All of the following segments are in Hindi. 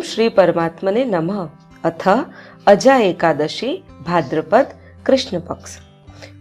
श्री परमात्मने नमः। अथ अजा एकादशी भाद्रपद कृष्ण पक्ष।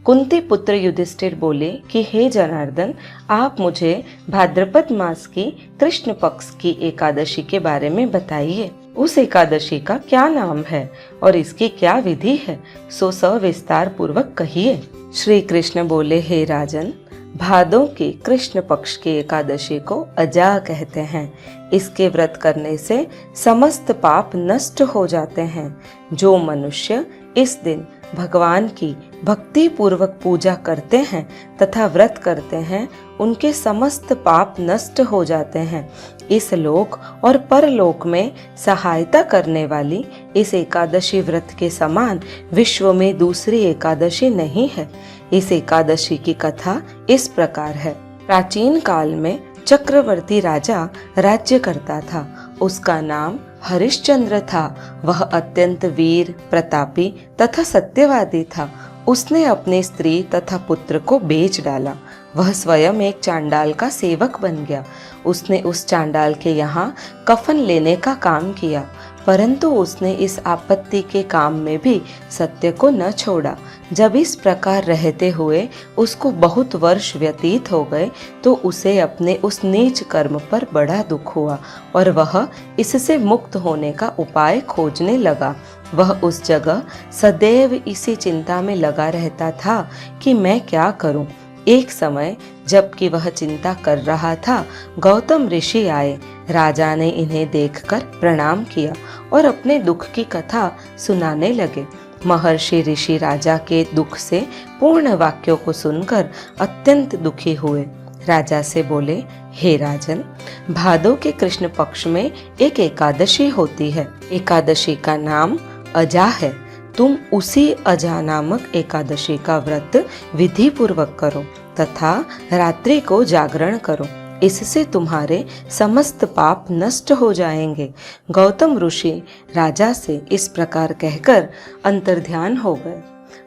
कुंती पुत्र युधिष्ठिर बोले कि हे जनार्दन, आप मुझे भाद्रपद मास की कृष्ण पक्ष की एकादशी के बारे में बताइए। उस एकादशी का क्या नाम है और इसकी क्या विधि है, सो सविस्तार पूर्वक कहिए। श्री कृष्ण बोले, हे राजन, भादों की कृष्ण पक्ष की एकादशी को अजा कहते हैं। इसके व्रत करने से समस्त पाप नष्ट हो जाते हैं। जो मनुष्य इस दिन भगवान की भक्ति पूर्वक पूजा करते हैं तथा व्रत करते हैं, उनके समस्त पाप नष्ट हो जाते हैं। इस लोक और परलोक में सहायता करने वाली इस एकादशी व्रत के समान विश्व में दूसरी एकादशी नहीं है। इस एकादशी की कथा इस प्रकार है। प्राचीन काल में चक्रवर्ती राजा राज्य करता था। उसका नाम हरिश्चंद्र था। वह अत्यंत वीर, प्रतापी तथा सत्यवादी था। उसने अपनी स्त्री तथा पुत्र को बेच डाला। वह स्वयं एक चांडाल का सेवक बन गया। उसने उस चांडाल के यहाँ कफन लेने का काम किया, परंतु उसने इस आपत्ति के काम में भी सत्य को न छोड़ा। जब इस प्रकार रहते हुए उसको बहुत वर्ष व्यतीत हो गए, तो उसे अपने उस नीच कर्म पर बड़ा दुख हुआ और वह इससे मुक्त होने का उपाय खोजने लगा। वह उस जगह सदैव इसी चिंता में लगा रहता था कि मैं क्या करूं। एक समय जबकि वह चिंता कर रहा था, गौतम ऋषि आए। राजा ने इन्हें देखकर प्रणाम किया और अपने दुख की कथा सुनाने लगे। महर्षि ऋषि राजा के दुख से पूर्ण वाक्यों को सुनकर अत्यंत दुखी हुए। राजा से बोले, हे राजन, भादों के कृष्ण पक्ष में एक एकादशी होती है। एकादशी का नाम अजा है। तुम उसी अजा नामक एकादशी का व्रत विधि पूर्वक करो तथा रात्रि को जागरण करो। इससे तुम्हारे समस्त पाप नष्ट हो जाएंगे। गौतम ऋषि राजा से इस प्रकार कहकर अंतर्ध्यान हो गए।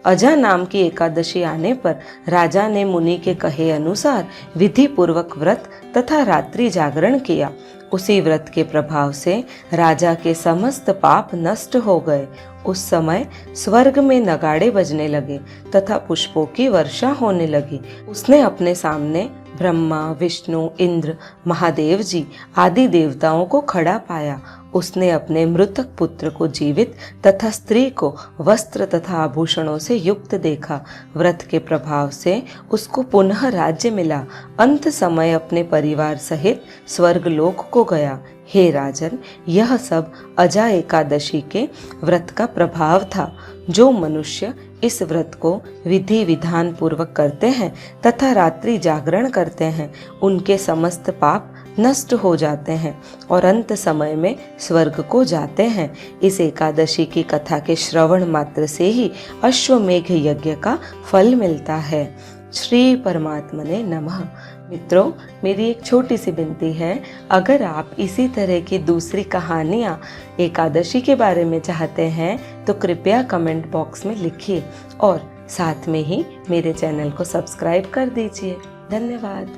अजा नाम की एकादशी आने पर राजा ने मुनि के कहे अनुसार विधि पूर्वक व्रत तथा रात्रि जागरण किया। उसी व्रत के प्रभाव से राजा के समस्त पाप नष्ट हो गए। उस समय स्वर्ग में नगाड़े बजने लगे तथा पुष्पों की वर्षा होने लगी। उसने अपने सामने ब्रह्मा, विष्णु, इंद्र, महादेव जी आदि देवताओं को खड़ा पाया। उसने अपने मृतक पुत्र को जीवित तथा स्त्री को वस्त्र तथा आभूषणों से युक्त देखा। व्रत के प्रभाव से उसको पुनः राज्य मिला। अंत समय अपने परिवार सहित स्वर्ग लोक को गया। हे राजन, यह सब अजा एकादशी के व्रत का प्रभाव था। जो मनुष्य इस व्रत को विधि विधान पूर्वक करते हैं तथा रात्रि जागरण करते हैं, उनके समस्त पाप नष्ट हो जाते हैं और अंत समय में स्वर्ग को जाते हैं। इस एकादशी की कथा के श्रवण मात्र से ही अश्वमेघ यज्ञ का फल मिलता है। श्री परमात्मने नमः। मित्रों, मेरी एक छोटी सी विनती है, अगर आप इसी तरह की दूसरी कहानियाँ एकादशी के बारे में चाहते हैं तो कृपया कमेंट बॉक्स में लिखिए और साथ में ही मेरे चैनल को सब्सक्राइब कर दीजिए। धन्यवाद।